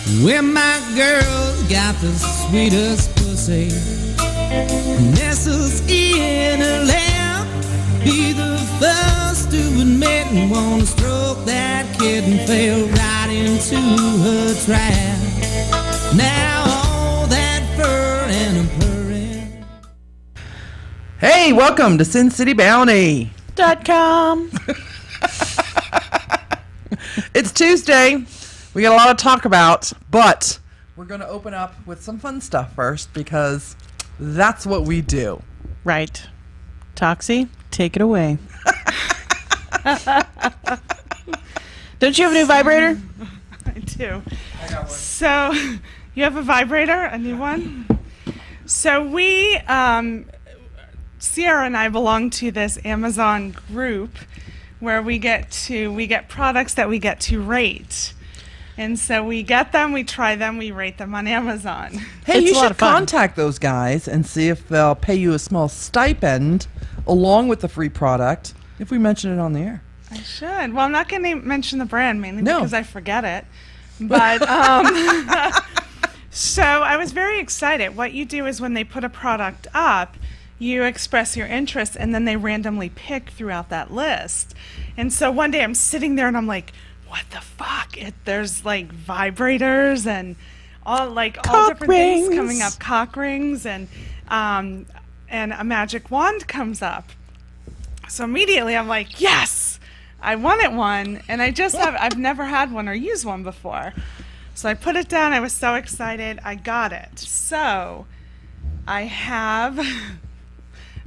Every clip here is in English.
Well, my girl's got the sweetest pussy, nestles in her lap. Be the first to admit and wanna stroke that kitten, fell right into her trap. Now all that fur and purring. Hey, welcome to SinCityBounty.com. It's Tuesday. We got a lot to talk about, but we're going to open up with some fun stuff first because that's what we do. Right. Toxie, take it away. Don't you have a new vibrator? I do. I got one. So, you have a vibrator, a new one? So we, Sierra and I belong to this Amazon group where we get products that we get to rate. And so we get them, we try them, we rate them on Amazon. Hey, It's you a lot should of fun. contact those guys and see if they'll pay you a small stipend along with the free product if we mention it on the air. I should. Well, I'm not going to mention the brand mainly No. because I forget it. But so I was very excited. What you do is when they put a product up, you express your interest and then they randomly pick throughout that list. And so one day I'm sitting there and I'm like, what the fuck? There's like vibrators and all different things coming up, cock rings and a magic wand comes up. So immediately I'm like, yes, I wanted one, and I've never had one or used one before. So I put it down, I was so excited, I got it. So I have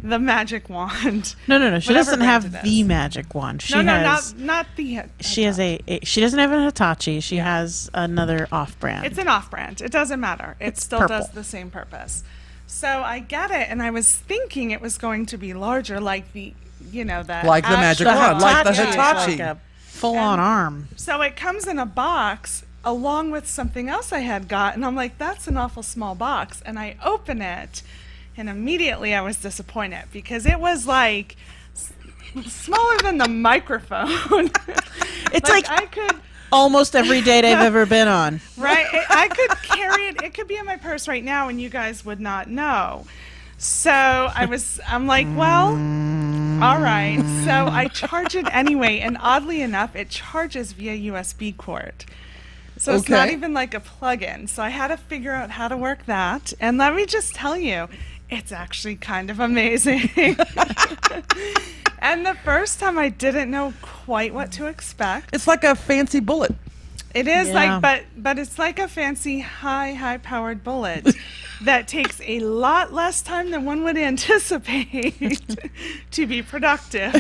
the magic wand. No. She Whatever doesn't brand have it the is. magic wand. She No, has, not the. She has she doesn't have an Hitachi. She has another off-brand. It's an off-brand. It doesn't matter. It still purple. does the same purpose. So I get it, and I was thinking it was going to be larger, like the Like the magic actual wand, like the Hitachi. Hitachi. Like a full-on arm. So it comes in a box along with something else I had got, and I'm like, that's an awful small box. And I open it, and immediately I was disappointed because it was like smaller than the microphone. It's like I could, almost every date I've ever been on. right? I could carry it. It could be in my purse right now, and you guys would not know. So I'm like, well, all right. So I charge it anyway, and oddly enough, it charges via USB cord. So it's not Okay. even like a plug-in. So I had to figure out how to work that. And let me just tell you, it's actually kind of amazing. And the first time I didn't know quite what to expect. It's like a fancy bullet. It is Yeah. but it's like a fancy high-powered bullet that takes a lot less time than one would anticipate to be productive.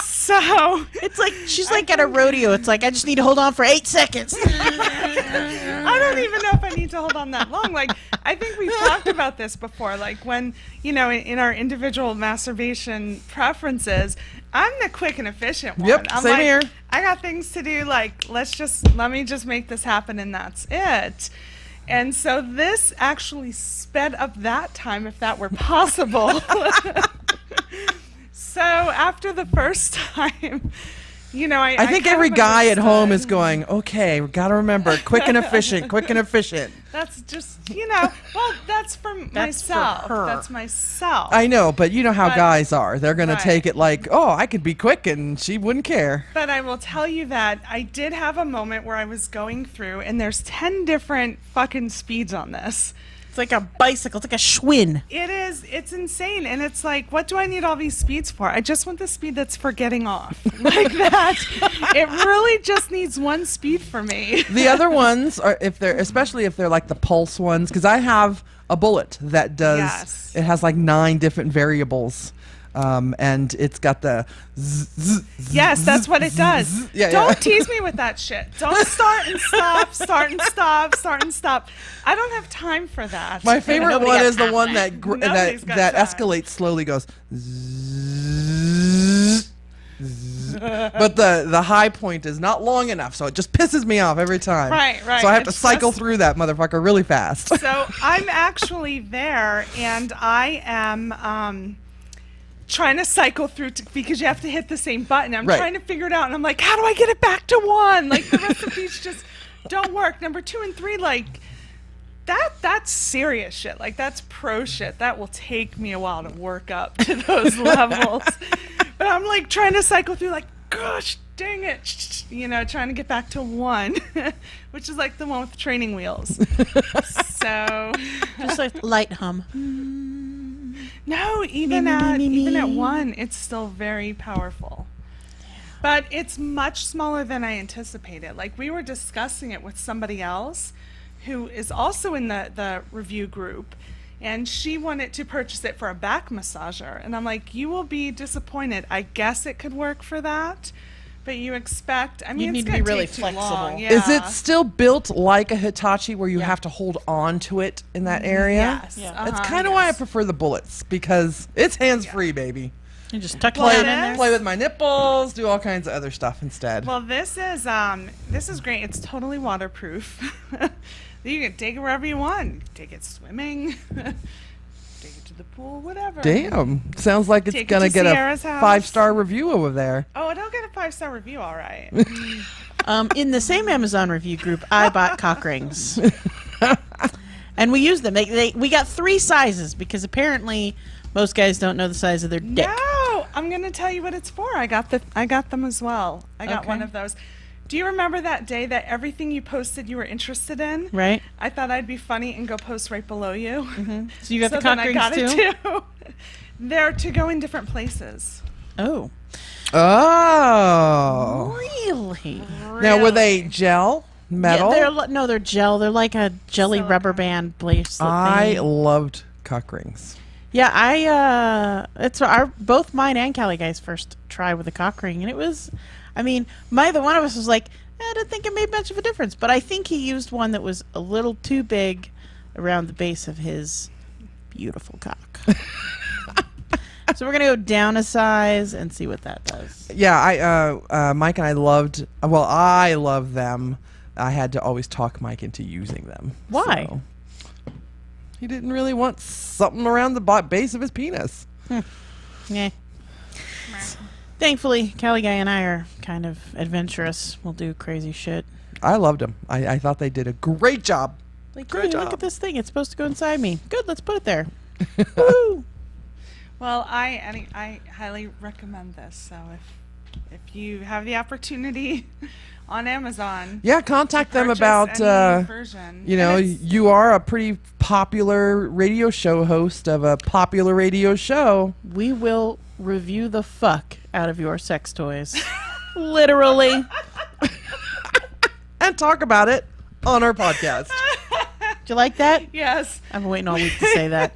So It's like she's like at a rodeo. It's like I just need to hold on for 8 seconds. I don't even know if I need to hold on that long. Like, I think we've talked about this before. Like when, in our individual masturbation preferences, I'm the quick and efficient one. Yep, I'm same like, here. I got things to do. Like, let me just make this happen, and that's it. And so this actually sped up that time, if that were possible. So after the first time, I think every guy at home is going, okay, we got to remember, quick and efficient, quick and efficient. That's just, well, that's for myself. her. That's myself. I know, but you know how But- guys are. They're going to Right. take it like, oh, I could be quick and she wouldn't care. But I will tell you that I did have a moment where I was going through, and there's 10 different fucking speeds on this. It's like a bicycle. It's like a Schwinn. It's insane. And it's like, what do I need all these speeds for? I just want the speed that's for getting off. Like that. It really just needs one speed for me. The other ones are especially if they're like the pulse ones, because I have a bullet that does. Yes. It has like 9 different variables, and it's got the. Yes, that's what it does. Yeah, Don't yeah. tease me with that shit. Don't start and stop, start and stop, start and stop. I don't have time for that. My favorite Nobody one got is the time. one that Nobody's got that time. escalates slowly, goes. But the high point is not long enough, so it just pisses me off every time. Right. So I have to It's cycle just- through that motherfucker really fast. So I'm actually there, and I am trying to cycle through because you have to hit the same button. I'm Right. trying to figure it out, and I'm like, how do I get it back to 1? Like, the recipes just don't work. Number 2 and 3, like, that's serious shit. Like, that's pro shit. That will take me a while to work up to those levels. But I'm like trying to cycle through, like, gosh dang it, trying to get back to 1, which is like the one with the training wheels. So Just like light hum. no, even at 1, it's still very powerful. But it's much smaller than I anticipated. Like, we were discussing it with somebody else who is also in the review group, and she wanted to purchase it for a back massager. And I'm like, you will be disappointed. I guess it could work for that, but you expect, I mean, need it's to be going to really take too flexible. long. Yeah. Is it still built like a Hitachi where you have to hold on to it in that area? Yes. Yeah. That's uh-huh, kind of why I yes. prefer the bullets, because it's hands-free, baby. You just tuck Well, it it in there. is. Play with my nipples, do all kinds of other stuff instead. Well, this is great. It's totally waterproof. You can take it wherever you want. You can take it swimming, take it to the pool, whatever. Damn. Sounds like it's Take it going to to get Sierra's a house. 5-star review over there. Oh, it'll get a 5-star review, all right. In the same Amazon review group, I bought cock rings, and we used them. We got 3 sizes because apparently most guys don't know the size of their dick. No, I'm gonna tell you what it's for. I got them as well. I got one Okay. of those. Do you remember that day that everything you posted you were interested in? Right? I thought I'd be funny and go post right below you. So you got So the cock then I rings got too? it too. They're to go in different places. Oh, Oh. really? Now, were they gel? Metal? Yeah, they're gel. They're like a jelly Silicone. rubber band bracelet I thingy. loved cock rings. Yeah, it's both mine and Callie guys first try with a cock ring, and it was, I mean, neither one of us was like, I didn't think it made much of a difference, but I think he used one that was a little too big around the base of his beautiful cock. So we're gonna go down a size and see what that does. Yeah, Mike and I I love them. I had to always talk Mike into using them. Why? So. He didn't really want something around the base of his penis. Yeah. Thankfully, Callie guy and I are kind of adventurous. We'll do crazy shit. I loved them. I thought they did a great job. Like, Great hey, look job. at this thing. It's supposed to go inside me. Good, let's put it there. Woo! Well, I highly recommend this. So if you have the opportunity on Amazon, Yeah, contact them purchase about, any version. you know, And it's- you are a pretty popular radio show host of a popular radio show. We will review the fuck out of your sex toys. Literally. And talk about it on our podcast. Do you like that? yes, I've been waiting all week to say that.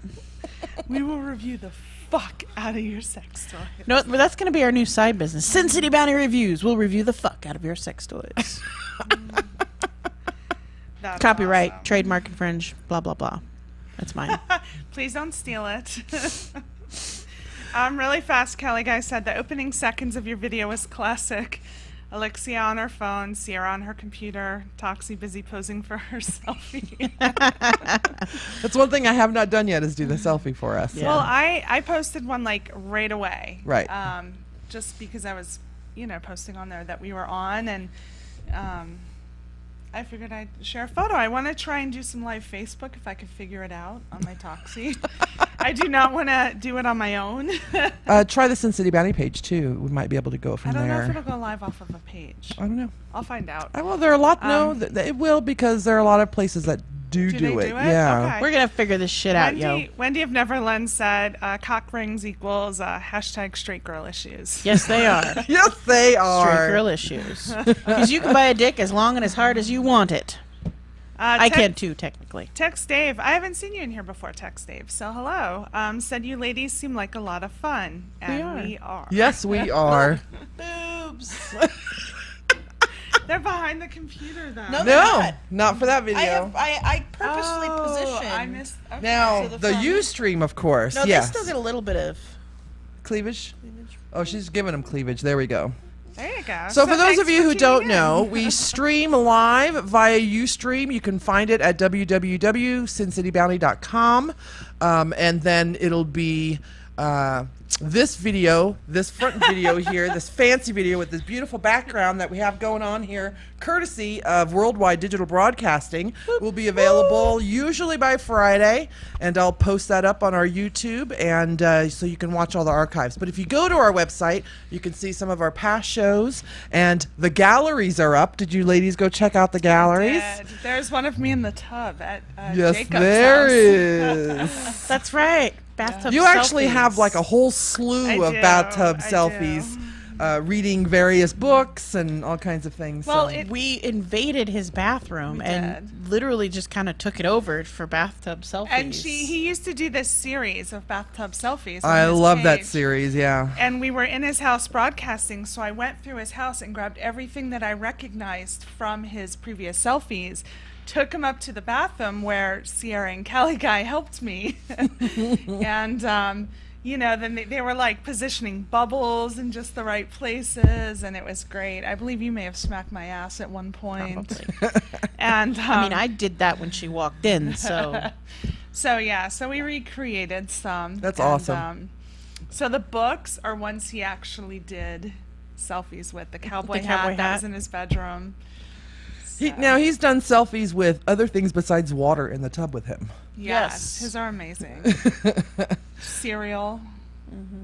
we will review the fuck out of your sex toy. No, but that's going to be our new side business. Sin City Bounty Reviews. We'll review the fuck out of your sex toys. That's Copyright, awesome. trademark infringe, blah, blah, blah. That's mine. Please don't steal it. Really fast, Kelly guy said the opening seconds of your video was classic. Alexia on her phone, Sierra on her computer, Toxie busy posing for her selfie. That's one thing I have not done yet is do the selfie for us. Yeah. Well, I posted one like right away. Right. Just because I was, posting on there that we were on, and I figured I'd share a photo. I want to try and do some live Facebook if I could figure it out on my Toxie. I do not want to do it on my own. Try the Sin City Bounty page too. We might be able to go from I don't know there. if it'll go live off of a page. I don't know. I'll find out. Well, there are a lot. It will, because there are a lot of places that do they it. do it? Yeah. Okay. We're going to figure this shit out, yo. Wendy of Neverland said, cock rings equals hashtag straight girl issues. Yes, they are. Yes, they are. Straight girl issues. Because you can buy a dick as long and as hard as you want it. I can too, technically. Text Dave. I haven't seen you in here before, Text Dave. So hello. Said you ladies seem like a lot of fun. And we are. Yes, we are. Boobs. They're behind the computer though. No, No, not for that video. I purposely I missed. Okay. Now, So the the front- Ustream, of course. No, yes. they still get a little bit of Cleavage? Oh, she's giving them cleavage. There we go. There you go. So for those thanks of you for who tuning don't in. know, we stream live via Ustream. You can find it at www.sincitybounty.com. And then it'll be this video, this front video here, this fancy video with this beautiful background that we have going on here, courtesy of Worldwide Digital Broadcasting, will be available usually by Friday, and I'll post that up on our YouTube, and so you can watch all the archives. But if you go to our website, you can see some of our past shows, and the galleries are up. Did you ladies go check out the galleries? There's one of me in the tub at Yes, Jacob's there house. is. That's right. Bathtub You actually selfies. have like a whole slew I of do, bathtub I selfies, reading various books and all kinds of things. Well, so. We invaded his bathroom We and did. literally just kind of took it over for bathtub selfies. And he used to do this series of bathtub selfies. On I his love that page. series, yeah. And we were in his house broadcasting, so I went through his house and grabbed everything that I recognized from his previous selfies, took him up to the bathroom where Sierra and Cali Guy helped me. And, you know, then they were like positioning bubbles in just the right places, and it was great. I believe you may have smacked my ass at one point. Probably. And I mean, I did that when she walked in, so So yeah, so we recreated some. That's and, awesome. So the books are ones he actually did selfies with. The cowboy, cowboy hat that hat. was in his bedroom. Now he's done selfies with other things besides water in the tub with him. Yes, Yes. his are amazing. Cereal.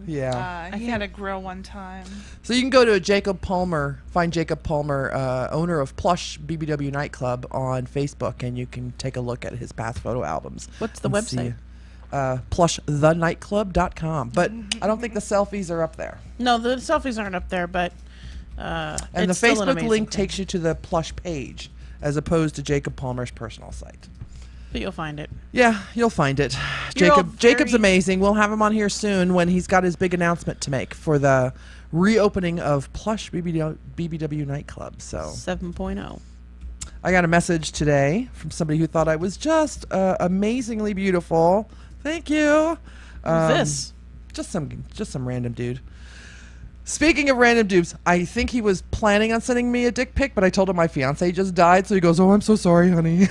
Yeah. He had a grill one time. So you can go to Jacob Palmer, find Jacob Palmer, owner of Plush BBW Nightclub on Facebook, and you can take a look at his past photo albums. What's the and website? See, plushthenightclub.com. But I don't think the selfies are up there. no, the selfies aren't up there, but And it's the still an Facebook amazing link thing. takes you to the Plush page, as opposed to Jacob Palmer's personal site. But you'll find it. Yeah, you'll find it. You're all Jacob's very- amazing. We'll have him on here soon when he's got his big announcement to make for the reopening of Plush BBW Nightclub. So 7.0. I got a message today from somebody who thought I was just amazingly beautiful. Thank you. Who's this? Just some random dude. Speaking of random dudes, I think he was planning on sending me a dick pic, but I told him my fiance just died, so he goes, "Oh, I'm so sorry, honey."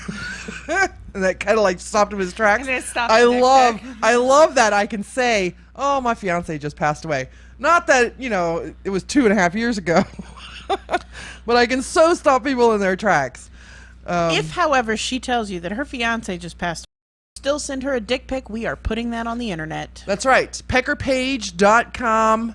And that kind of like stopped him in his tracks. And it stopped I the dick love, pic. I love that I can say, "Oh, my fiance just passed away." Not that it was 2.5 years ago, but I can so stop people in their tracks. If, however, she tells you that her fiance just passed, still send her a dick pic. We are putting that on the internet. That's right. Peckerpage.com.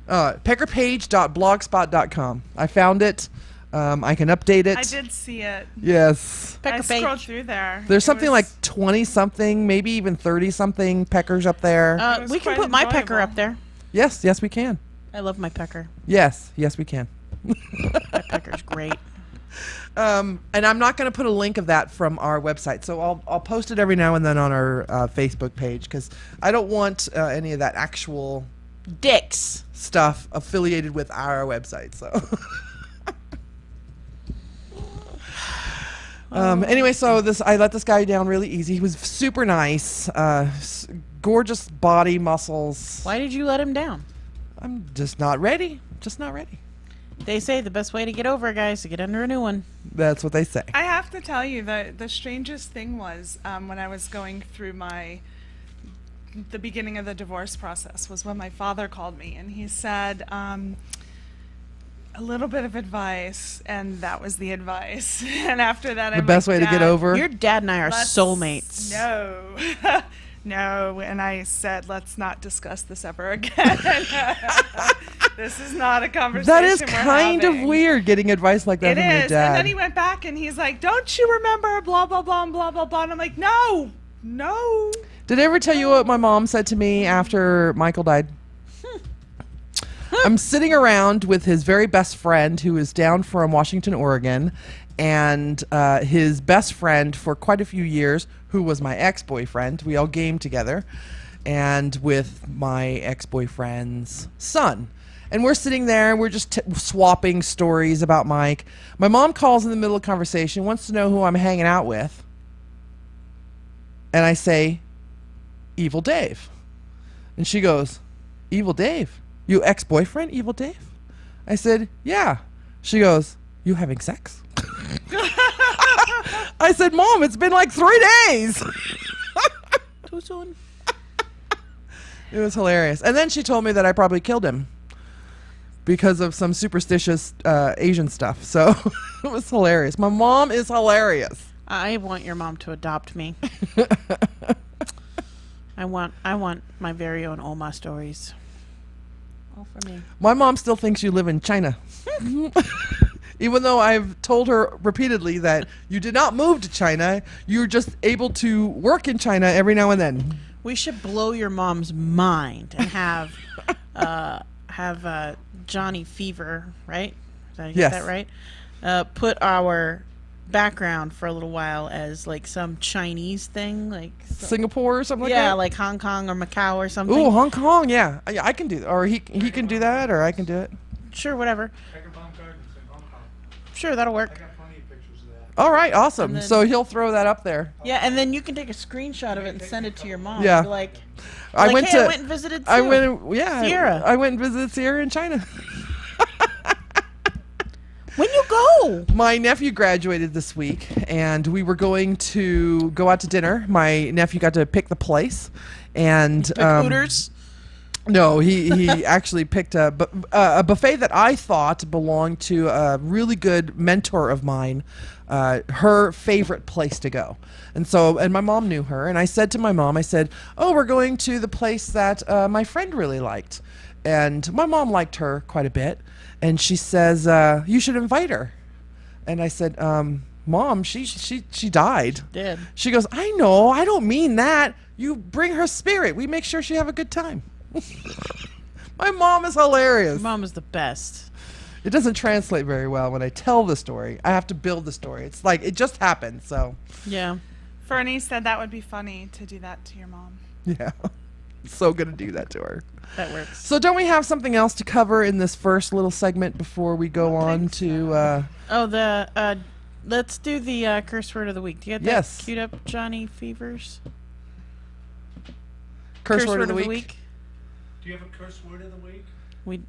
Peckerpage.blogspot.com. I found it. I can update it. I did see it. Yes. Pecker I scrolled page. through there. There's It something was- like 20-something, maybe even 30-something peckers up there. It was We can quite put my pecker enjoyable. up there. Yes, we can. I love my pecker. Yes, we can. My pecker's great. And I'm not going to put a link of that from our website, so I'll post it every now and then on our Facebook page, because I don't want any of that actual Dicks. stuff affiliated with our website. So anyway, so I let this guy down really easy. He was super nice, gorgeous body, muscles. Why did you let him down? I'm just not ready. They say the best way to get over a guy is to get under a new one. That's what they say. I have to tell you, the strangest thing was when I was going through the beginning of the divorce process was when my father called me and he said, a little bit of advice, and that was the advice. And after that, The best way to get "Dad, over. Your dad and I are let's- soulmates. No. No, and I said, let's not discuss this ever again. This is not a conversation That is we're kind of having. weird getting advice like that It from your is. dad. And then he went back and he's like, don't you remember blah, blah, blah, and blah, blah, blah. And I'm like, no. Did I ever tell you what my mom said to me after Michael died? I'm sitting around with his very best friend who is down from Washington, Oregon, and his best friend for quite a few years, who was my ex-boyfriend. We all gamed together, and with my ex-boyfriend's son. And we're sitting there, and we're just swapping stories about Mike. My mom calls in the middle of the conversation, wants to know who I'm hanging out with. And I say, Evil Dave. And she goes, Evil Dave? You ex-boyfriend, Evil Dave? I said, yeah. She goes, you having sex? I said, Mom, it's been like 3 days. Too soon. It was hilarious. And then she told me that I probably killed him because of some superstitious Asian stuff. So it was hilarious. My mom is hilarious. I want your mom to adopt me. I want my very own Oma stories. All for me. My mom still thinks you live in China. Even though I've told her repeatedly that you did not move to China, you're just able to work in China every now and then. We should blow your mom's mind and have Johnny Fever, right? Did I get Yes. that right? Put our background for a little while as like some Chinese thing, like Singapore or something like yeah, that? like Hong Kong or Macau or something. Ooh, Hong Kong, yeah. I can do that. Or he can do that, or I can do it. Sure, whatever. Vagabond Gardens in Hong Kong. Sure, that'll I work. got plenty of pictures of that. All right, awesome. And then- So he'll throw that up there. Yeah, and then you can take a screenshot of it and send it to your mom. Yeah. Be like, I like, went hey, to I went and visited I Sue. Sierra. I went and visited Sierra in China. When you go? My nephew graduated this week, and we were going to go out to dinner. My nephew got to pick the place, and Hooters. no, he actually picked a buffet that I thought belonged to a really good mentor of mine, her favorite place to go. And my mom knew her, and I said to my mom, I said, "Oh, we're going to the place that my friend really liked," and my mom liked her quite a bit. And she says, "You should invite her." And I said, "Mom, she died." Did. She goes, "I know. I don't mean that. You bring her spirit. We make sure she have a good time." My mom is hilarious. Mom is the best. It doesn't translate very well when I tell the story. I have to build the story. It's like it just happened. So Yeah. Fernie said that would be funny to do that to your mom. yeah, so gonna do that to her. That works. So don't we have something else to cover in this first little segment before we go on to? Let's do the curse word of the week. Do you get that Yes. queued up, Johnny Fevers? Curse word of the week. Do you have a curse word of the week?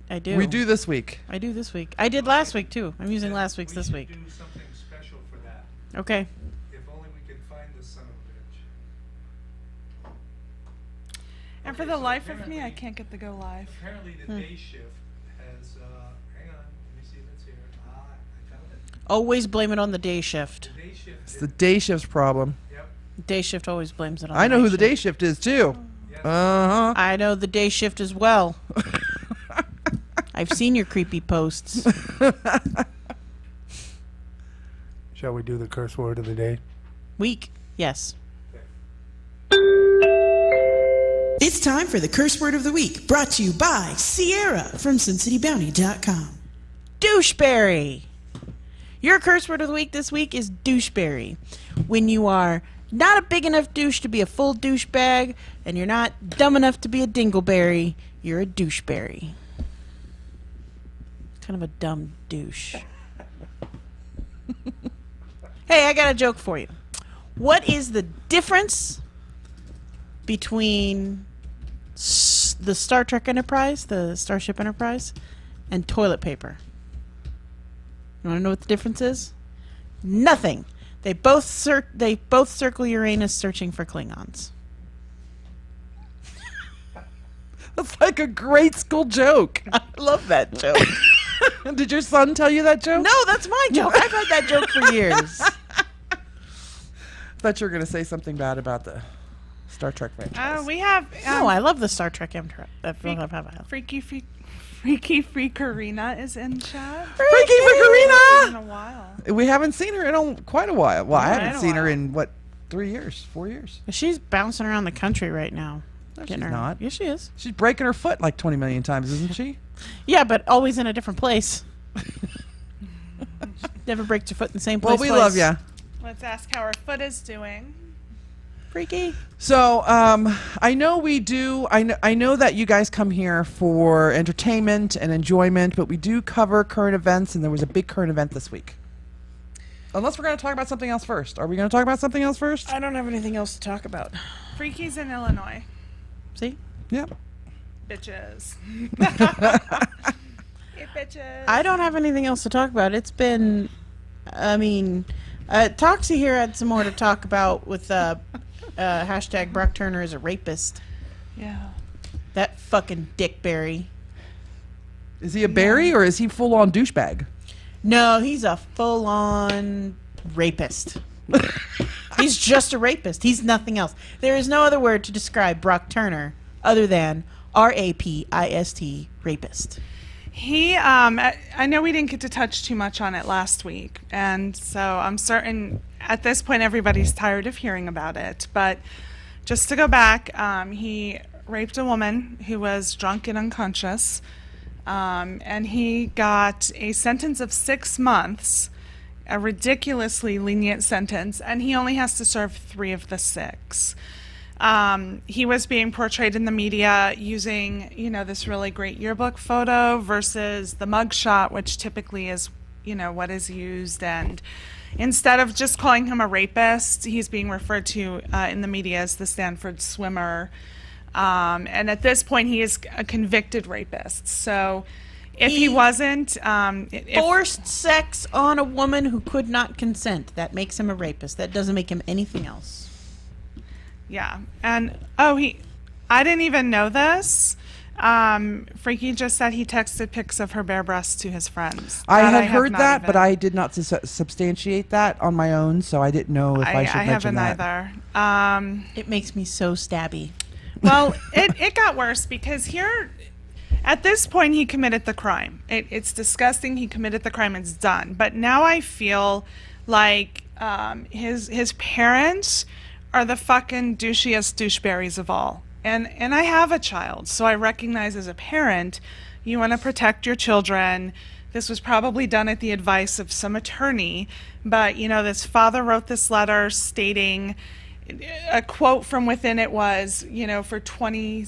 I do. We do this week. I do this week. I did last week too. I'm using last week's this week. We should do something special for that. Okay. If only we could find this son of a bitch. And for Okay, the so life of me, apparently- I can't get the go live. Apparently the day shift has, hang on, let me see if it's here. I found it. Always blame it on the day shift. The day shift. It's the day shift's problem. Yep. Day shift always blames it on I know night who the day shift. shift is too. Yes. Uh huh. I know the day shift as well. I've seen your creepy posts. Shall we do the curse word of the day? Week. Yes. It's time for the curse word of the week, brought to you by Sierra from SimCityBounty.com. Doucheberry. Your curse word of the week this week is doucheberry. When you are not a big enough douche to be a full douchebag, and you're not dumb enough to be a dingleberry, you're a doucheberry. Kind of a dumb douche. Hey, I got a joke for you. What is the difference between the Star Trek Enterprise, the Starship Enterprise, and toilet paper? You want to know what the difference is? Nothing. They both circle Uranus searching for Klingons. That's like a great school joke. I love that joke. Did your son tell you that joke? No, that's my joke. I've had that joke for years. Thought you were gonna say something bad about the Star Trek franchise. We have No, I love the Star Trek Enterprise. Freaky Freakerina is in chat. Freaky In Freakerina! a while. We haven't seen her in quite a while. Well, I Yeah, haven't in a seen her while. in what, 3 years, 4 years. She's bouncing around the country right now. No, Getting she's her. not. Yes, she is. She's breaking her foot like 20 million times, isn't she? Yeah, but always in a different place. Never breaks your foot in the same Well, place. we love ya. Let's ask how our foot is doing. Freaky. So I know we do. I know that you guys come here for entertainment and enjoyment, but we do cover current events, and there was a big current event this week. Unless we're going to talk about something else first. Are we going to talk about something else first? I don't have anything else to talk about. Freaky's in Illinois. See? Yeah. Bitches. Hey, bitches. I don't have anything else to talk about. It's been, Toxie here had some more to talk about with hashtag Brock Turner is a rapist. Yeah. That fucking Dick Barry. Is he a Barry or is he full on douchebag? No, he's a full-on rapist. He's just a rapist. He's nothing else. There is no other word to describe Brock Turner other than R-A-P-I-S-T, rapist. He, I know we didn't get to touch too much on it last week, and so I'm certain at this point everybody's tired of hearing about it. But just to go back, he raped a woman who was drunk and unconscious, and he got a sentence of 6 months, a ridiculously lenient sentence, and he only has to serve 3 of the 6. He was being portrayed in the media using, this really great yearbook photo versus the mugshot, which typically is, what is used. And instead of just calling him a rapist, he's being referred to in the media as the Stanford swimmer. And at this point, he is a convicted rapist. So if he wasn't... forced sex on a woman who could not consent. That makes him a rapist. That doesn't make him anything else. Yeah. And, I didn't even know this. Freaky just said he texted pics of her bare breasts to his friends. I That had have heard not that, even- but I did not substantiate that on my own, so I didn't know if I should I mention haven't that. either. It makes me so stabby. Well, it got worse because here, at this point, he committed the crime. It's disgusting. He committed the crime. It's done. But now I feel like his parents are the fucking douchiest doucheberries of all. And I have a child, so I recognize as a parent, you want to protect your children. This was probably done at the advice of some attorney, but this father wrote this letter stating, a quote from within it was, for 20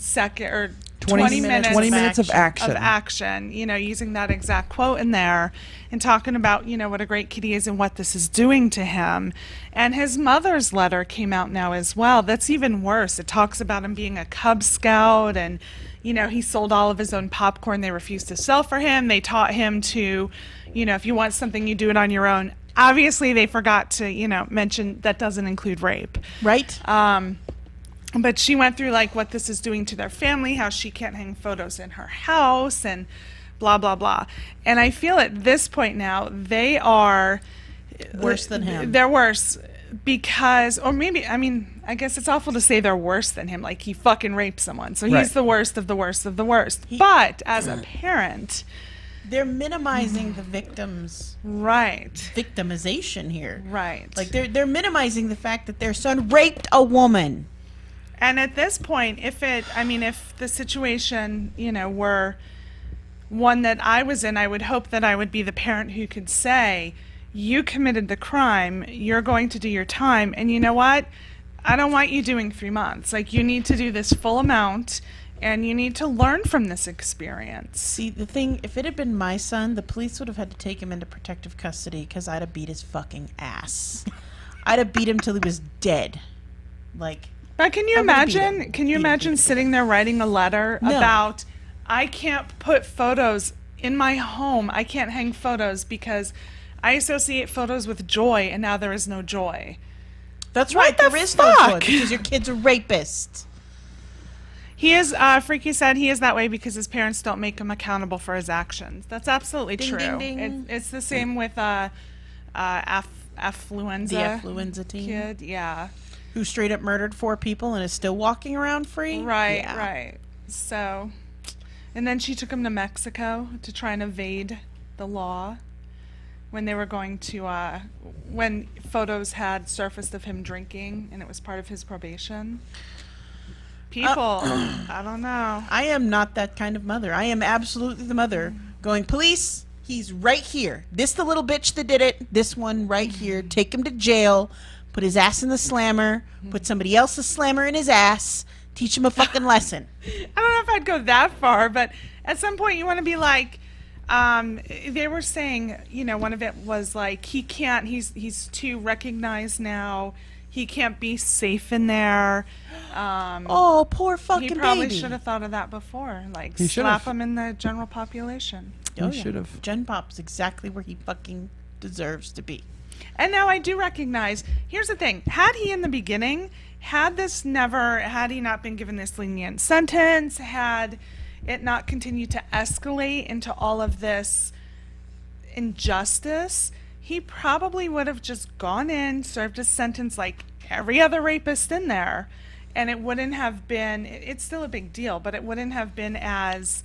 minutes of action. Using that exact quote in there and talking about, what a great kid he is and what this is doing to him. And his mother's letter came out now as well. That's even worse. It talks about him being a Cub Scout and, he sold all of his own popcorn they refused to sell for him. They taught him to, if you want something, you do it on your own. Obviously, they forgot to, mention that doesn't include rape. Right? But she went through what this is doing to their family, how she can't hang photos in her house and blah, blah, blah. And I feel at this point now, they are Worse than him. They're worse because, or maybe, I guess it's awful to say they're worse than him. Like he fucking raped someone. So he's Right. the worst of the worst of the worst. But as a parent, They're minimizing the victim's right, victimization here. right. Like they're minimizing the fact that their son raped a woman. And at this point, if the situation, were one that I was in, I would hope that I would be the parent who could say, you committed the crime, you're going to do your time, and you know what? I don't want you doing 3 months. You need to do this full amount, and you need to learn from this experience. See, the thing, if it had been my son, the police would have had to take him into protective custody because I'd have beat his fucking ass. I'd have beat him till he was dead. But can you I'm gonna beat imagine? him. Can you Beat him, imagine beat him. sitting there writing a letter No. about, I can't put photos in my home. I can't hang photos because I associate photos with joy, and now there is no joy. That's What right, the there is no fuck? joy because your kid's a rapist. He is, Freaky said he is that way because his parents don't make him accountable for his actions. That's absolutely Ding, true. ding, ding. It's the same with affluenza. The affluenza teen Kid, yeah. who straight up murdered 4 people and is still walking around free. Right, Yeah. right. So, and then she took him to Mexico to try and evade the law when they were going to, when photos had surfaced of him drinking and it was part of his probation. People, I don't know. I am not that kind of mother. I am absolutely the mother going, police, he's right here. This the little bitch that did it. This one right here. Take him to jail. Put his ass in the slammer. Put somebody else's slammer in his ass. Teach him a fucking lesson. I don't know if I'd go that far, but at some point you want to be like, they were saying, one of it was like, he can't, he's too recognized now. He can't be safe in there. Oh, poor fucking He probably baby. should have thought of that before. He Slap should've. him in the general population. Oh, He yeah. should've. Gen Pop's exactly where he fucking deserves to be. And now I do recognize, here's the thing, had he in the beginning, had he not been given this lenient sentence, had it not continued to escalate into all of this injustice, he probably would have just gone in, served his sentence like every other rapist in there, and it wouldn't have been, it's still a big deal, but it wouldn't have been as,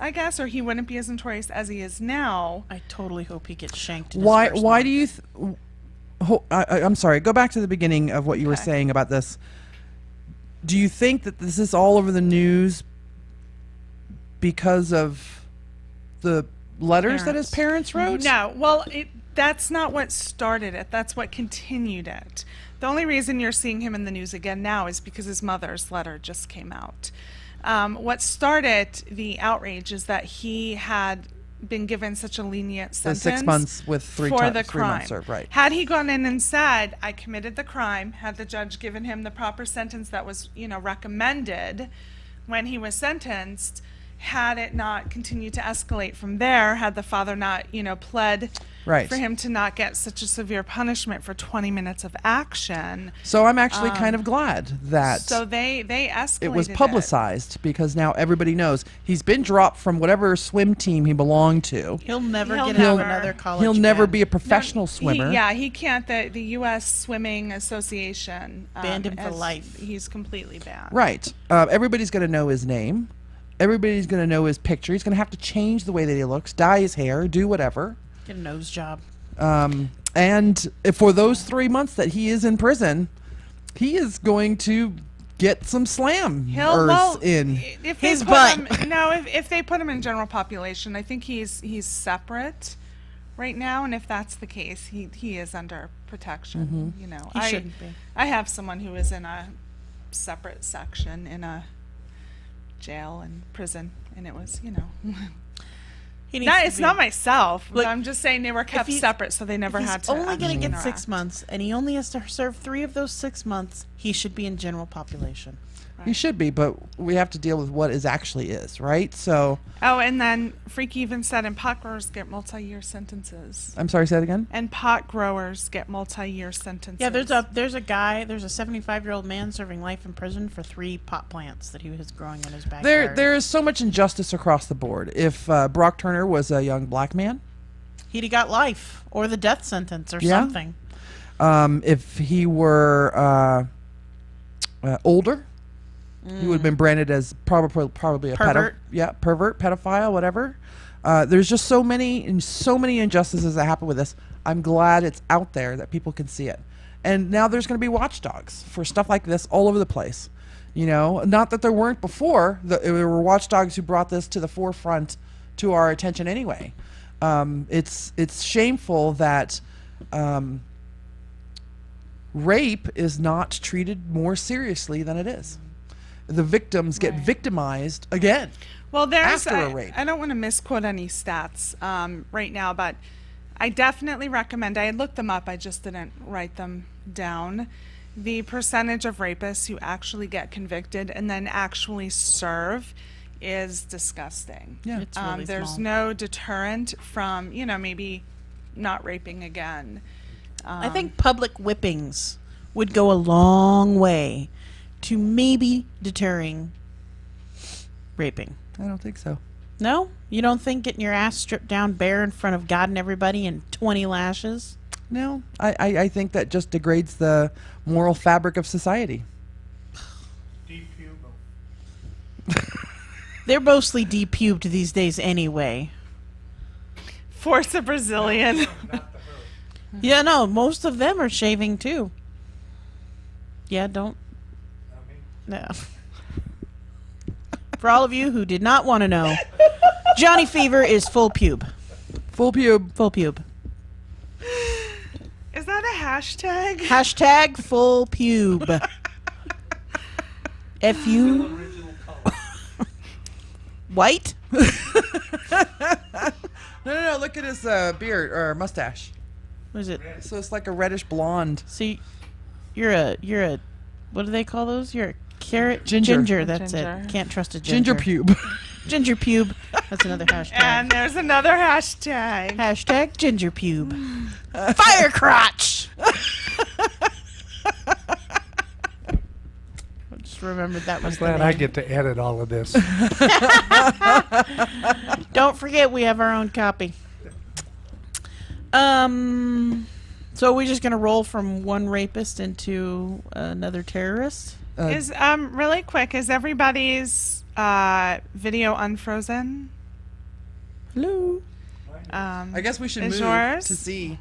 I guess, or he wouldn't be as notorious as he is now. I totally hope he gets shanked. In his Why? first Why month. do you? I'm sorry. Go back to the beginning of what you were Okay. saying about this. Do you think that this is all over the news because of the letters that his parents wrote? No, well, that's not what started it. That's what continued it. The only reason you're seeing him in the news again now is because his mother's letter just came out. What started the outrage is that he had been given such a lenient The sentence 6 months with for the 3 months crime. served, right? Had he gone in and said, I committed the crime, had the judge given him the proper sentence that was, recommended when he was sentenced, had it not continued to escalate from there, had the father not, pled Right. for him to not get such a severe punishment for 20 minutes of action. So I'm actually kind of glad that So they escalated it was publicized because now everybody knows he's been dropped from whatever swim team he belonged to. He'll never He'll get out of never- another college. He'll never ban. be a professional swimmer. He can't. The U.S. Swimming Association Banned him for has- life. He's completely banned. Right. Everybody's going to know his name. Everybody's going to know his picture. He's going to have to change the way that he looks, dye his hair, do whatever. Get a nose job. And for those 3 months that he is in prison, he is going to get some slam in. If His they put butt. him, no, if they put him in general population, I think he's separate right now, and if that's the case, he is under protection. He shouldn't be. I have someone who is in a separate section in a jail and prison, and it was He needs to it's be- not myself. Look, but I'm just saying they were kept he's- separate, so they never If had he's to. only going to actually get 6 interact. months, and he only has to serve 3 of those 6 months, he should be in general population. He should be, but we have to deal with what is actually is, right? So, Oh, and then Freak even said, and pot growers get multi-year sentences. I'm sorry, say that again? And pot growers get multi-year sentences. Yeah, there's a 75-year-old man serving life in prison for 3 pot plants that he was growing in his backyard. There is so much injustice across the board. If Brock Turner was a young black man, He'd have got life or the death sentence or Yeah. something. if he were older, he would have been branded as probably a Pervert. pervert, pedophile, whatever. There's just so many injustices that happen with this. I'm glad it's out there that people can see it. And now there's going to be watchdogs for stuff like this all over the place. Not that there weren't before. There were watchdogs who brought this to the forefront to our attention anyway. It's shameful that rape is not treated more seriously than it is. The victims get victimized again. Well, there's after a rape. I don't want to misquote any stats right now, but I definitely recommend. I had looked them up. I just didn't write them down. The percentage of rapists who actually get convicted and then actually serve is disgusting. Yeah. It's really There's small. no deterrent from maybe not raping again. I think public whippings would go a long way to maybe deterring raping. I don't think so. No? You don't think getting your ass stripped down bare in front of God and everybody and 20 lashes? No, I think that just degrades the moral fabric of society. Deep pubal. They're mostly depubed these days anyway. Force a Brazilian. Not the her. Yeah, no, most of them are shaving too. Yeah, don't. Not me. No. For all of you who did not want to know, Johnny Fever is full pube. Full pube. Full pube. Is that a hashtag? Hashtag full pube. F-U Original color. white? No. Look at his beard or mustache. What is it? So it's like a reddish blonde. See, you're a, what do they call those? You're a carrot Ginger. That's Ginger. it. Can't trust a ginger. Ginger pube. Ginger pube. That's another hashtag. And there's another hashtag. Hashtag ginger pube. Fire crotch. I just remembered that was I'm glad the I name. get to edit all of this. Don't forget we have our own copy. So are we just gonna roll from one rapist into another terrorist? Is really quick, is everybody's video unfrozen? Hello. I guess we should Is move yours? to see.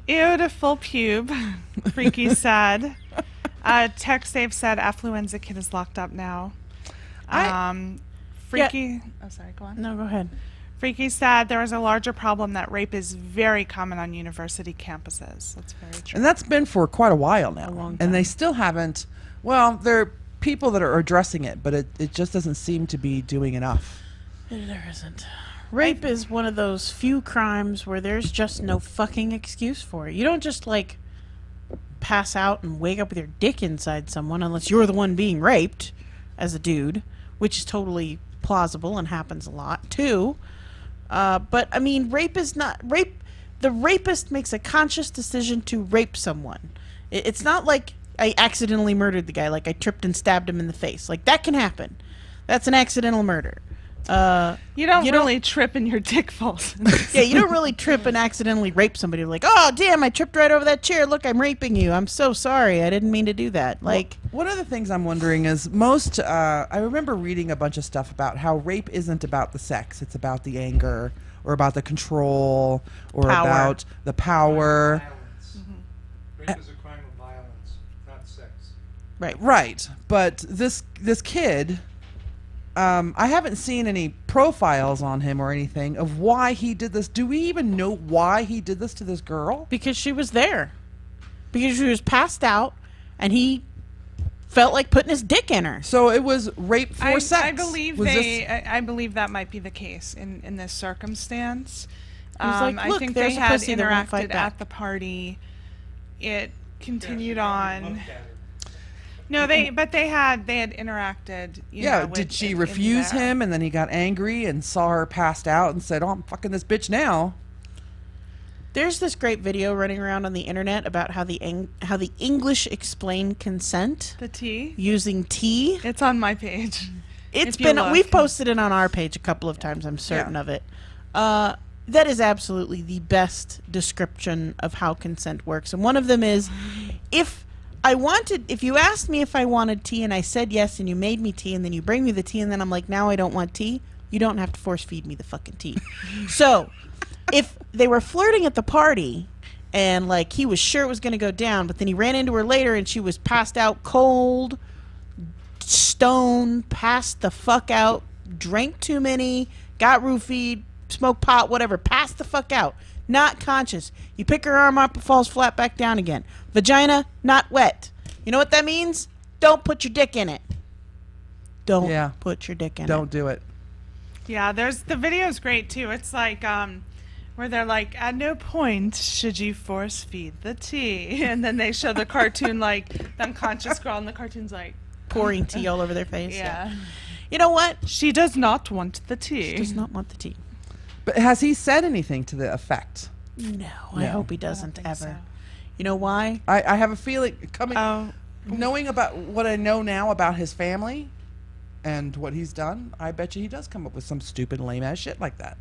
Beautiful pube. Freaky said. TechSafe said Affluenza Kid is locked up now. Freaky. Oh, sorry. Go on. No, go ahead. Freaky said there is a larger problem that rape is very common on university campuses. That's very true. And that's been for quite a while now. A long And time. they still haven't. Well, there are people that are addressing it, but it just doesn't seem to be doing enough. There isn't. Rape is one of those few crimes where there's just no fucking excuse for it. You don't just like pass out and wake up with your dick inside someone unless you're the one being raped as a dude, which is totally plausible and happens a lot too. But I mean, rape is not rape. The rapist makes a conscious decision to rape someone. It's not like I accidentally murdered the guy, like I tripped and stabbed him in the face. Like that can happen. That's an accidental murder. You don't really trip and your dick falls. Yeah, you don't really trip and accidentally rape somebody. Like, oh damn, I tripped right over that chair. Look, I'm raping you. I'm so sorry. I didn't mean to do that. Like, One of the things I'm wondering is I remember reading a bunch of stuff about how rape isn't about the sex. It's about the anger or about the control or Power. about the power. Violence. Rape is a crime of violence, not sex. Right. But this kid, I haven't seen any profiles on him or anything of why he did this. Do we even know why he did this to this girl? because she was there. Because she was passed out and he felt like putting his dick in her. So it was rape for sex. I believe Was I believe that might be the case in this circumstance. was like, I "Look, think there's they a had pussy that won't fight interacted back." at the party. It continued Looked on. at her. No, they had interacted. Yeah, did she refuse him and then he got angry and saw her passed out and said, "Oh, I'm fucking this bitch now." There's this great video running around on the internet about how the English explain consent The tea. using tea. It's on my page. It's If you been look. we've posted it on our page a couple of times. I'm certain Yeah. of it. That is absolutely the best description of how consent works. And one of them is, if you asked me if I wanted tea and I said yes, and you made me tea, and then you bring me the tea, and then I'm like, now I don't want tea, you don't have to force feed me the fucking tea. So, if they were flirting at the party and like he was sure it was going to go down, but then he ran into her later and she was passed out cold, stoned, passed the fuck out, drank too many, got roofied, smoked pot, whatever, passed the fuck out, not conscious. You pick her arm up, it falls flat back down again. Vagina, not wet. You know what that means? Don't put your dick in it. Don't Yeah. put your dick in it. Don't do it. Yeah, the video's great too. It's like where they're like, at no point should you force feed the tea, and then they show the cartoon like the unconscious girl, and the cartoon's like, Pouring tea all over their face. yeah, You know what? she does not want the tea. Does not want the tea. But has he said anything to the effect? No, I No. hope he doesn't think ever. so. You know why? I have a feeling coming Oh, knowing about what I know now about his family and what he's done, I bet you he does come up with some stupid lame ass shit like that.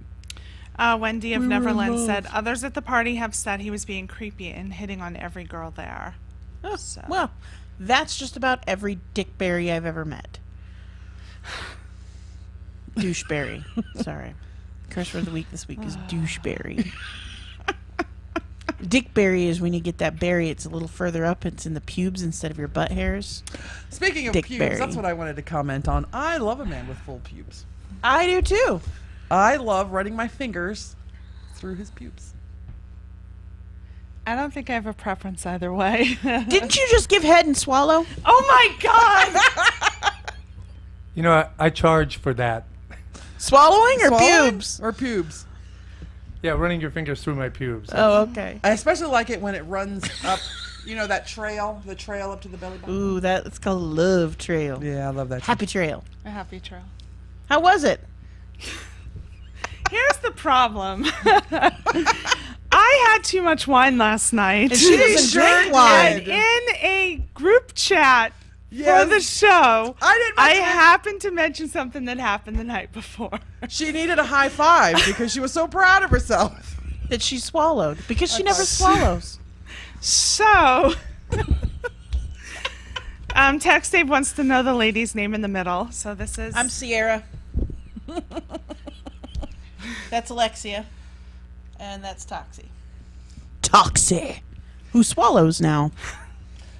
Wendy of We were in Neverland love. said others at the party have said he was being creepy and hitting on every girl there. Oh, So- well, that's just about every Dickberry I've ever met. Doucheberry. Sorry. Curse word of the week this week is doucheberry. Dickberry is when you get that berry. It's a little further up. It's in the pubes instead of your butt hairs. Speaking of Dick pubes, Berry. that's what I wanted to comment on. I love a man with full pubes. I do too. I love running my fingers through his pubes. I don't think I have a preference either way. Didn't you just give head and swallow? Oh my god! You know, I charge for that. Swallowing or Swallowing pubes? or pubes. Yeah, running your fingers through my pubes. Oh, okay. I especially like it when it runs up You know that trail, the trail up to the belly button? Ooh, it's called Love Trail. Yeah, I love that. Happy Trail. A happy trail. How was it? Here's the problem. I had too much wine last night. And she doesn't drink wine. And in a group chat Yes. for the show, I didn't I mention it. happened to mention something that happened the night before. She needed a high five because she was so proud of herself. That she swallowed. Because she never swallows. So, Text Dave wants to know the lady's name in the middle. So this is... I'm Sierra. That's Alexia. And that's Toxie. Toxie. Who swallows now?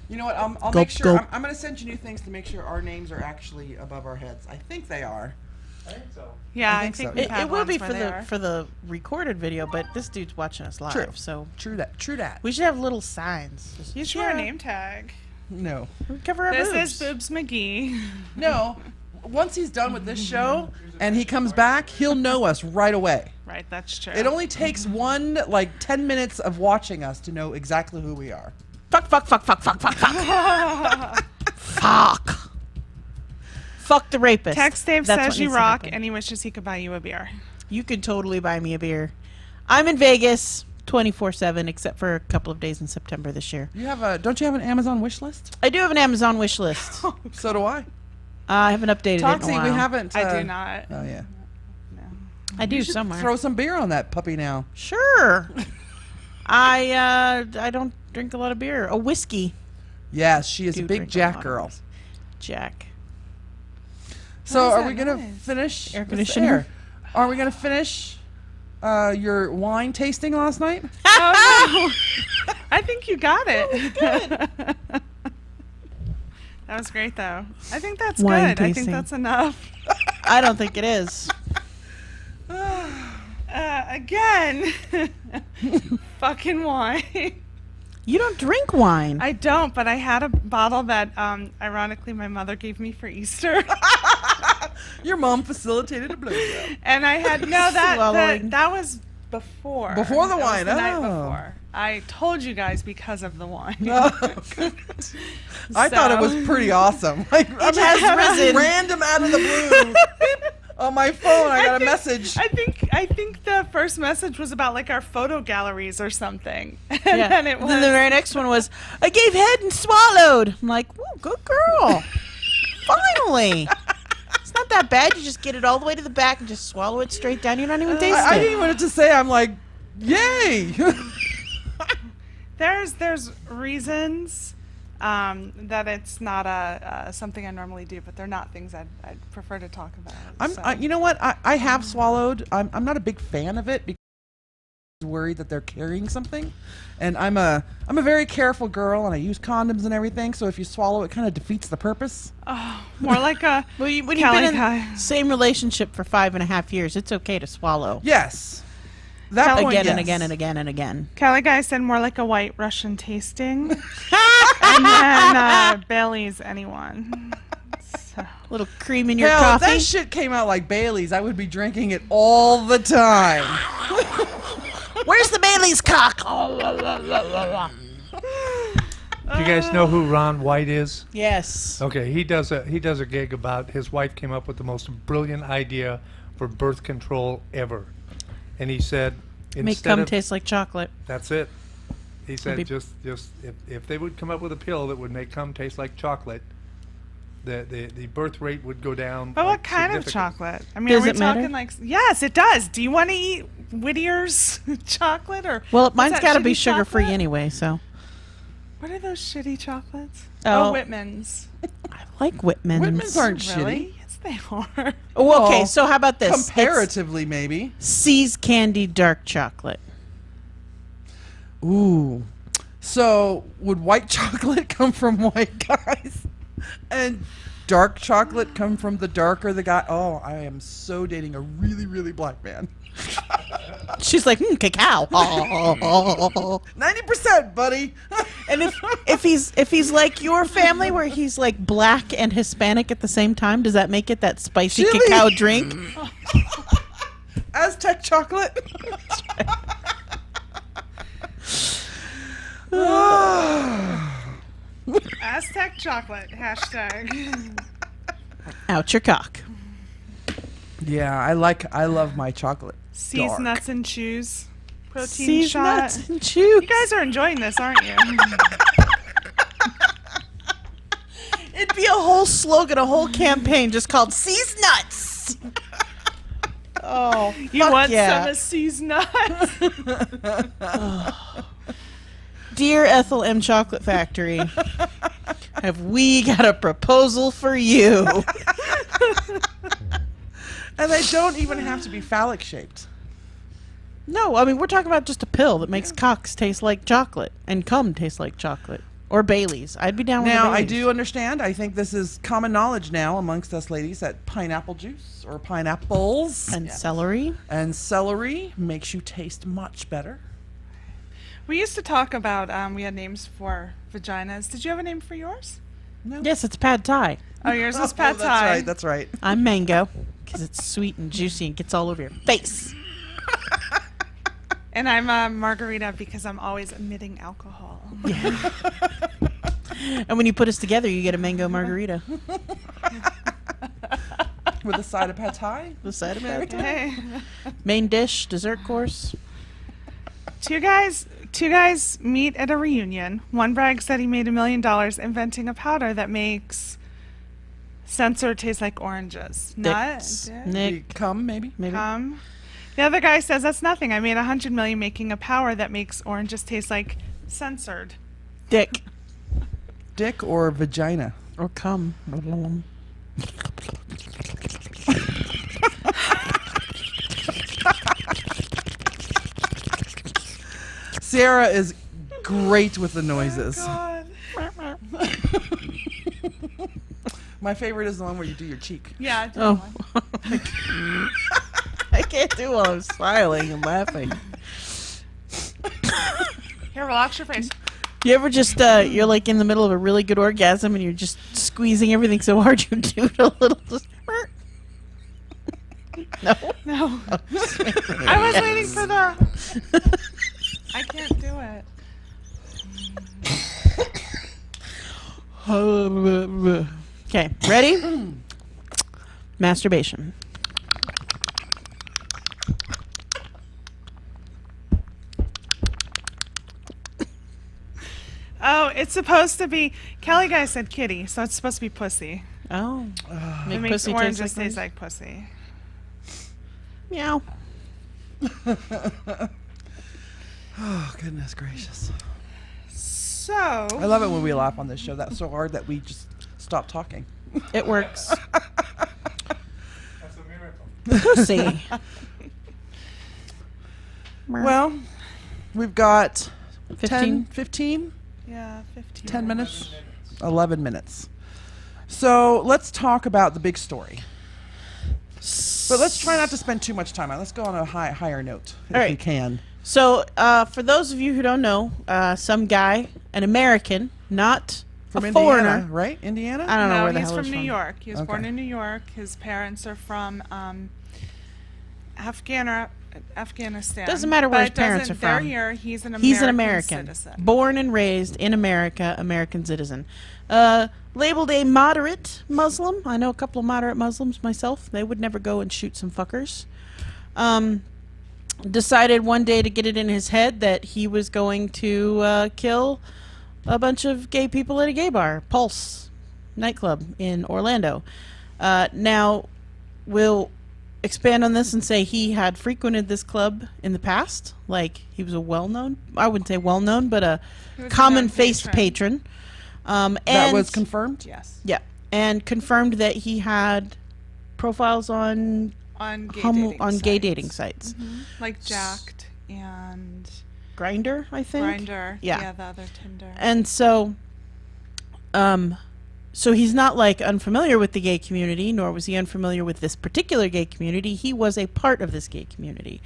You know what? I'll Gulp, make sure. gulp. I'm going to send you new things to make sure our names are actually above our heads. I think they are. I think so. Yeah, I I think think so. we've It had will be ones where they for are. the recorded video, but this dude's watching us live, True. so True that. True that. we should have little signs. You should wear a name tag. No. We cover our This boobs. is Boobs McGee. No. Once he's done with this show and he comes back, he'll know us right away. Right, that's true. It only takes 10 minutes of watching us to know exactly who we are. Fuck. Fuck. Fuck the rapist. Text Dave That's says what you needs to rock, happen. and he wishes he could buy you a beer. You could totally buy me a beer. I'm in Vegas 24/7, except for a couple of days in September this year. Don't you have an Amazon wish list? I do have an Amazon wish list. So do I. I haven't updated it in a Toxie, while. we haven't. I do not. Oh yeah. I do You should somewhere. throw some beer on that puppy now. Sure. I don't drink a lot of beer. A whiskey. Yes, she is Do a big drink a Jack lot of girl. whiskey. Jack. So Why is are that we gonna noise? finish? Air what's the conditioner? air? Are we gonna finish your wine tasting last night? Oh, no. I think you got it. That was great, though. I think that's Wine good. I think tasting. that's enough. I don't think it is. Again, fucking wine. You don't drink wine. I don't, but I had a bottle that, ironically, my mother gave me for Easter. Your mom facilitated a blowjob. And I had Swallowing. that was before. Before the That was wine, the night oh. before. I told you guys because of the wine. Oh, good. I thought it was pretty awesome. Like, I mean, has risen. random out of the blue. On my phone, I got a message. I think the first message was about like our photo galleries or something. And Yeah. then it was Then the very next one was, I gave head and swallowed. I'm like, whoa, good girl. Finally. It's not that bad. You just get it all the way to the back and just swallow it straight down. You're not even tasting I it. didn't want it to say. I'm like, yay. there's reasons that it's not something I normally do, but they're not things I'd prefer to talk about. so. You know what? I have swallowed. I'm not a big fan of it because I'm worried that they're carrying something, and I'm a very careful girl, and I use condoms and everything. So if you swallow, it kind of defeats the purpose. More like a When you've Kelly been in guy. the same relationship for 5.5 years, it's okay to swallow. Yes. That point, Again yes. and again and again and again. Kelly guy said more like a white Russian tasting. And then Bailey's anyone. So. Little cream in your Hell, if coffee. that shit came out like Bailey's, I would be drinking it all the time. Where's the Bailey's cock? Do you guys know who Ron White is? Yes. Okay, he does a gig about his wife came up with the most brilliant idea for birth control ever, and he said Make instead cum of taste like chocolate. that's it. He said be- just if they would come up with a pill that would make cum taste like chocolate, the birth rate would go down. But like, what kind of significantly. chocolate? I mean, Does are we it matter? talking like? Yes, it does. Do you want to eat Whittier's chocolate or? Well, what's mine's that got to be shitty sugar-free chocolate? anyway, so. What are those shitty chocolates? Oh. Oh, Whitman's. I like Whitman's. Whitman's aren't Really? Yes, they are. Oh, okay, Well, so how about this? Comparatively, maybe. It's See's Candy Dark Chocolate. Ooh. So would white chocolate come from white guys, and dark chocolate come from the darker the guy? Oh, I am so dating a really, really black man. She's like, cacao. 90%, buddy. And if he's like your family, where he's like black and Hispanic at the same time, does that make it that spicy Chili. cacao drink? Aztec chocolate. Aztec chocolate, hashtag. Out your cock. Yeah, I love my chocolate. Seeds, dark. nuts, and chews. Protein Seeds, shot. nuts, and chews. You guys are enjoying this, aren't you? It'd be a whole slogan, a whole campaign just called Seeds Nuts. Oh, You fuck want yeah. some of C's nuts? Dear Ethel M. Chocolate Factory, have we got a proposal for you? And they don't even have to be phallic shaped. No, I mean, we're talking about just a pill that makes cocks taste like chocolate and cum taste like chocolate. Or Bailey's. I'd be down with Now, I Bailey's. do understand. I think this is common knowledge now amongst us ladies that pineapple juice or pineapples And celery. and celery makes you taste much better. We used to talk about, we had names for vaginas. Did you have a name for yours? No. Yes, it's pad thai. Oh, yours is Oh, pad that's thai. right. That's right. I'm mango because it's sweet and juicy and gets all over your face. And I'm margarita because I'm always emitting alcohol. And when you put us together, you get a mango margarita. With a side of pad thai. The side of it. Okay. Main dish, dessert course. Two guys meet at a reunion. One brags that he made $1 million inventing a powder that makes censored taste like oranges. Dicks. Nut. Nick. Come, maybe. Maybe. The other guy says that's nothing. I made $100 million making a powder that makes oranges taste like censored. Dick. Dick or vagina. Or cum. Sarah is great with the noises. God. My favorite is the one where you do your cheek. Yeah. Do Oh. one. I can't do while I'm smiling and laughing. Here, relax your face. You ever just, you're like in the middle of a really good orgasm and you're just squeezing everything so hard you do it a little just. No? No. I was waiting for the. I can't do it. Okay, ready? Masturbation. Oh, it's supposed to be. Kelly guy said kitty, so it's supposed to be pussy. Oh. It Make makes pussy oranges taste like taste like pussy. meow. Oh, goodness gracious. So. I love it when we laugh on this show. That's so hard that we just stop talking. It works. That's a miracle. Pussy. Well, we've got 15. 15, Yeah, 15. 10 minutes, 11 minutes. So let's talk about the big story. But let's try not to spend too much time on it. Let's go on a higher note if All we right. can. So, for those of you who don't know, some guy, an American, not From a Indiana, foreigner. right? Indiana? I don't know No, where the he's hell from he's New from. York. He was born Okay. in New York. His parents are from Afghanistan. Doesn't matter where but his parents doesn't- are from. They're here. He's an American. He's an American, citizen. born and raised in America, American citizen. Labeled a moderate Muslim. I know a couple of moderate Muslims myself. They would never go and shoot some fuckers. Decided one day to get it in his head that he was going to kill a bunch of gay people at a gay bar, Pulse nightclub in Orlando. Now, we'll expand on this and say he had frequented this club in the past. Like, he was a well-known, I wouldn't say well-known, but a He was a common-faced known patron. That And was confirmed? Yes. yeah, and confirmed that he had profiles on On gay gay dating dating sites. sites. Like Jacked and Grinder, I think. Grindr. Yeah. The other Tinder. And so, so he's not like unfamiliar with the gay community, nor was he unfamiliar with this particular gay community. He was a part of this gay community.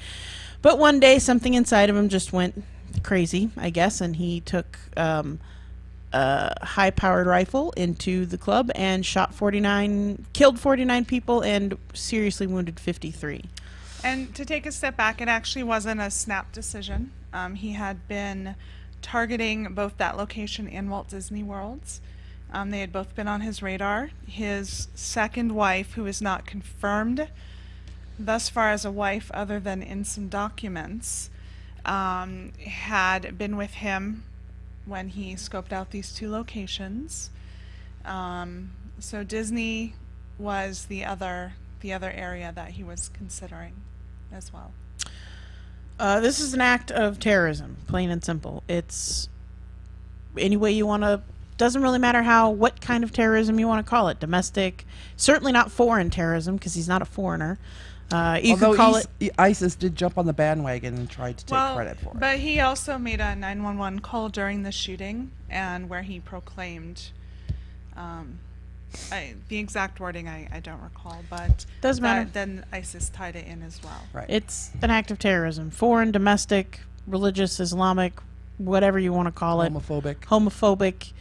But one day, something inside of him just went crazy, I guess, and he took a high-powered rifle into the club and killed 49 people and seriously wounded 53. And to take a step back, it actually wasn't a snap decision. He had been targeting both that location and Walt Disney World's. They had both been on his radar. His second wife, who is not confirmed thus far as a wife other than in some documents, had been with him when he scoped out these two locations. So Disney was the other area that he was considering as well. This is an act of terrorism, plain and simple. It's any way you want to. Doesn't really matter what kind of terrorism you want to call it. Domestic, certainly not foreign terrorism because he's not a foreigner. You could call it. ISIS did jump on the bandwagon and tried to take credit for it. But he also made a 911 call during the shooting, and where he proclaimed. The exact wording I don't recall, but doesn't matter. Then ISIS tied it in as well. Right. It's an act of terrorism. Foreign, domestic, religious, Islamic, whatever you want to call it. Homophobic.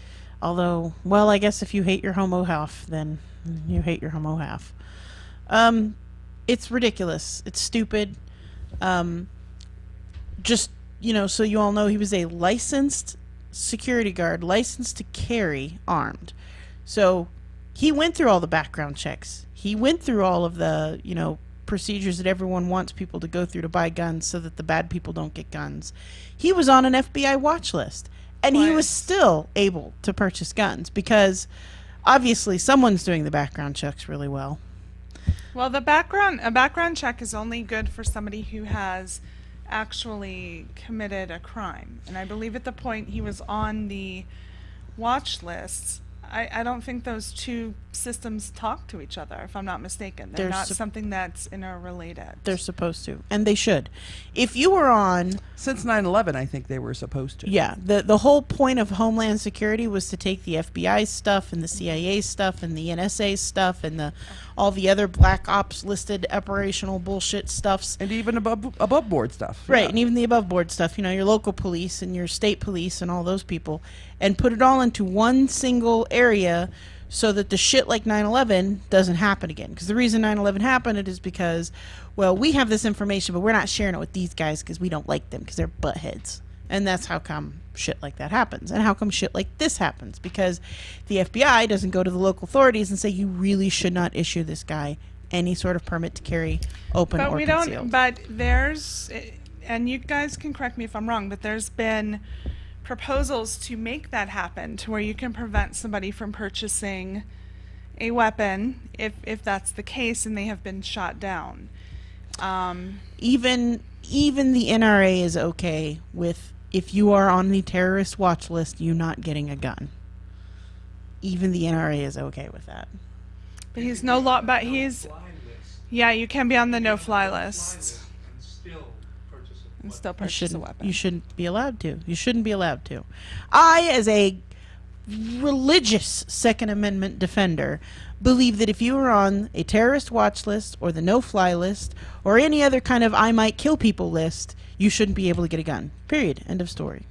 Although, well, I guess if you hate your homo half, then you hate your homo half. It's ridiculous. It's stupid. Just, so you all know, he was a licensed security guard, licensed to carry armed. So he went through all the background checks. He went through all of the, procedures that everyone wants people to go through to buy guns so that the bad people don't get guns. He was on an FBI watch list. And he was still able to purchase guns because obviously someone's doing the background checks really well. Well, a background check is only good for somebody who has actually committed a crime. And I believe at the point he was on the watch list, I don't think those two systems talk to each other, if I'm not mistaken. They're not something that's interrelated. They're supposed to, and they should. If you were on... Since 9/11, I think they were supposed to. Yeah, the whole point of Homeland Security was to take the FBI stuff and the CIA stuff and the NSA stuff and all the other black ops listed operational bullshit stuffs. And even above board stuff. Right, yeah. and even the above board stuff, your local police and your state police and all those people, and put it all into one single area so that the shit like 9/11 doesn't happen again. Because the reason 9/11 happened it is because, well, we have this information, but we're not sharing it with these guys because we don't like them because they're buttheads. And that's how come shit like that happens. And how come shit like this happens? Because the FBI doesn't go to the local authorities and say, you really should not issue this guy any sort of permit to carry open or concealed. But there's, and you guys can correct me if I'm wrong, but there's been proposals to make that happen to where you can prevent somebody from purchasing a weapon if that's the case and they have been shot down. Even the NRA is okay with, if you are on the terrorist watch list, you not getting a gun. Even the NRA is okay with that. But he's no law. But he's, yeah, you can be on the no-fly list and still purchase a weapon. You shouldn't be allowed to. You shouldn't be allowed to. I, as a religious Second Amendment defender, believe that if you are on a terrorist watch list or the no-fly list or any other kind of I might kill people list, you shouldn't be able to get a gun. Period. End of story.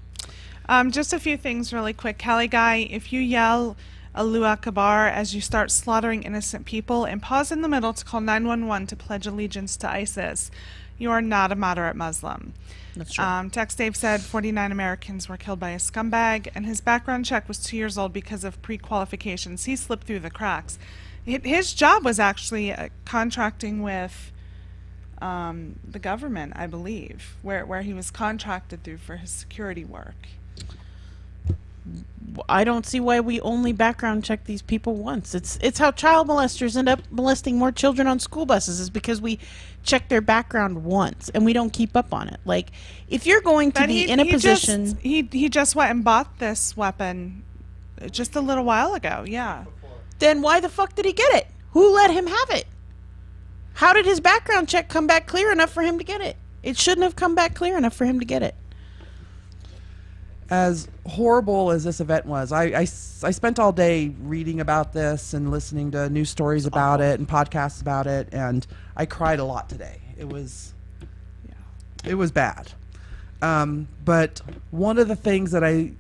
Just a few things really quick. Cali Guy, if you yell Allahu Akbar as you start slaughtering innocent people and pause in the middle to call 911 to pledge allegiance to ISIS, you are not a moderate Muslim. That's true. Tex Dave said 49 Americans were killed by a scumbag, and his background check was 2 years old because of pre-qualifications. He slipped through the cracks. His job was actually contracting with the government, I believe, where he was contracted through for his security work. I don't see why we only background check these people once. It's how child molesters end up molesting more children on school buses, is because we check their background once and we don't keep up on it. Like, if you're going to be in a position... He just went and bought this weapon just a little while ago, yeah. Then why the fuck did he get it? Who let him have it? How did his background check come back clear enough for him to get it? It shouldn't have come back clear enough for him to get it. As horrible as this event was, I spent all day reading about this and listening to news stories about it and podcasts about it, and I cried a lot today. It was bad. But one of the things that I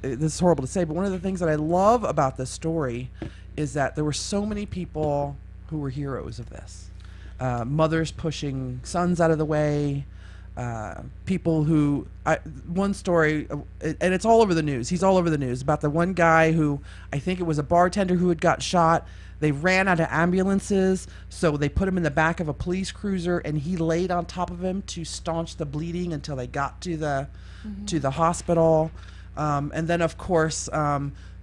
this is horrible to say, but one of the things that I love about this story is that there were so many people who were heroes of this. Mothers pushing sons out of the way, people who one story, and it's all over the news. He's all over the news about the one guy who, I think it was a bartender who had got shot. They ran out of ambulances, so they put him in the back of a police cruiser, and he laid on top of him to staunch the bleeding until they got to the hospital. And then, of course,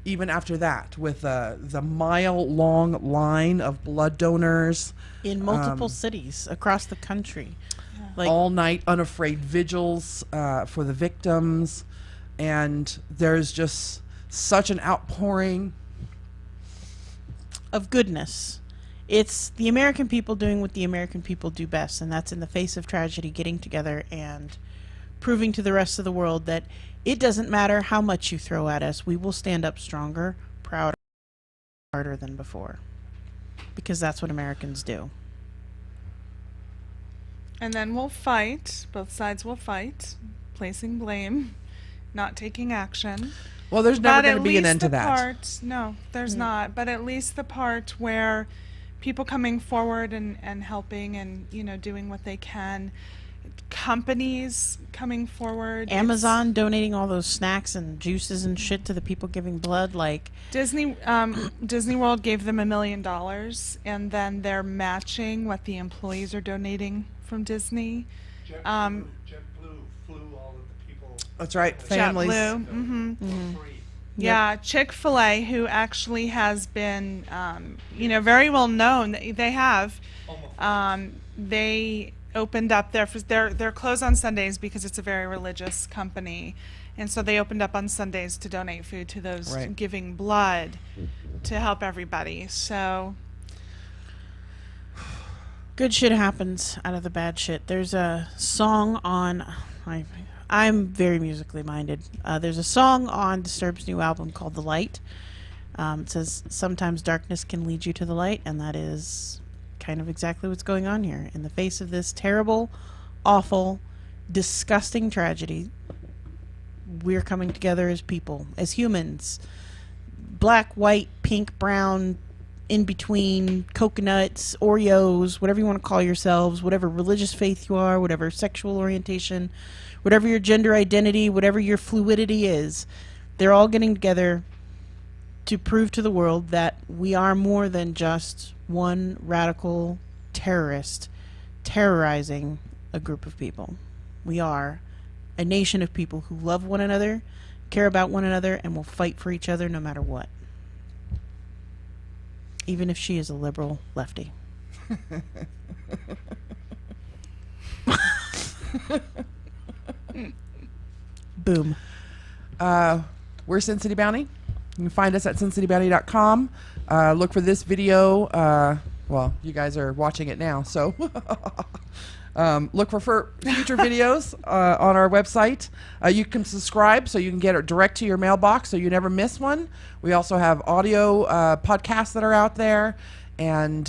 even after that, with the mile-long line of blood donors in multiple cities across the country. Like, all night unafraid vigils for the victims, and there's just such an outpouring of goodness. It's the American people doing what the American people do best, and that's in the face of tragedy, getting together and proving to the rest of the world that it doesn't matter how much you throw at us, we will stand up stronger, prouder, harder than before, because that's what Americans do. And then we'll fight. Both sides will fight, placing blame, not taking action. Well, there's never But going at to be an least end to the that. part, no, there's not. But at least the part where people coming forward and helping and, doing what they can. Companies coming forward. Amazon donating all those snacks and juices and shit to the people giving blood, like Disney World gave them $1 million, and then they're matching what the employees are donating from Disney. JetBlue flew all of the people. That's right, families. JetBlue. For free. Yeah, Chick-fil-A, who actually has been, very well known. They have. They opened up they're closed on Sundays because it's a very religious company, and so they opened up on Sundays to donate food to those Right. giving blood to help everybody. So good shit happens out of the bad shit. There's a song on I'm very musically minded. There's a song on Disturbed's new album called The Light. It says sometimes darkness can lead you to the light, and that is kind of exactly what's going on here. In the face of this terrible, awful, disgusting tragedy, we're coming together as people, as humans. Black, white, pink, brown, in between, coconuts, Oreos, whatever you want to call yourselves, whatever religious faith you are, whatever sexual orientation, whatever your gender identity, whatever your fluidity is, they're all getting together to prove to the world that we are more than just one radical terrorist terrorizing a group of people. We are a nation of people who love one another, care about one another, and will fight for each other no matter what. Even if she is a liberal lefty. Boom. We're Sin City Bounty. You can find us at SinCityBounty.com. Look for this video. Well, you guys are watching it now, so look for future videos on our website. You can subscribe so you can get it direct to your mailbox so you never miss one. We also have audio podcasts that are out there. And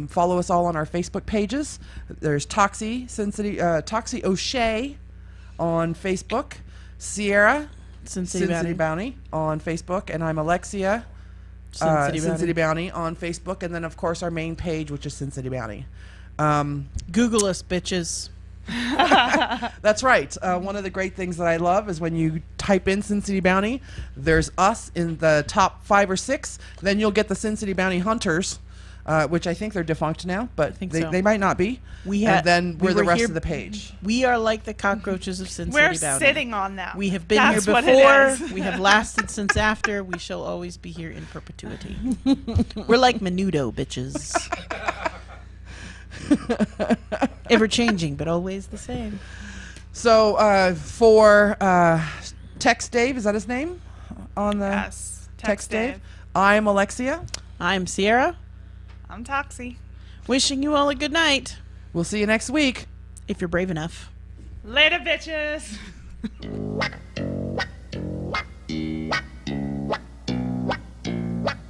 follow us all on our Facebook pages. There's Toxie O'Shea on Facebook, Sierra Sin Sin City Bounty on Facebook, and I'm Alexia Sin City Bounty on Facebook, and then of course our main page, which is Sin City Bounty. Google us, bitches. That's right. One of the great things that I love is when you type in Sin City Bounty, there's us in the top 5 or 6. Then you'll get the Sin City Bounty Hunters, which I think they're defunct now, but they might not be. And then we're the rest of the page. We are like the cockroaches of Sin City we're Bounty. sitting on that. We have been That's here what it before. is. We have lasted since after. We shall always be here in perpetuity. We're like Menudo, bitches. Ever changing, but always the same. So for Tex Dave, is that his name? On the Yes. Tex Dave. I'm Alexia. I'm Sierra. I'm Toxie. Wishing you all a good night. We'll see you next week. If you're brave enough. Later, bitches.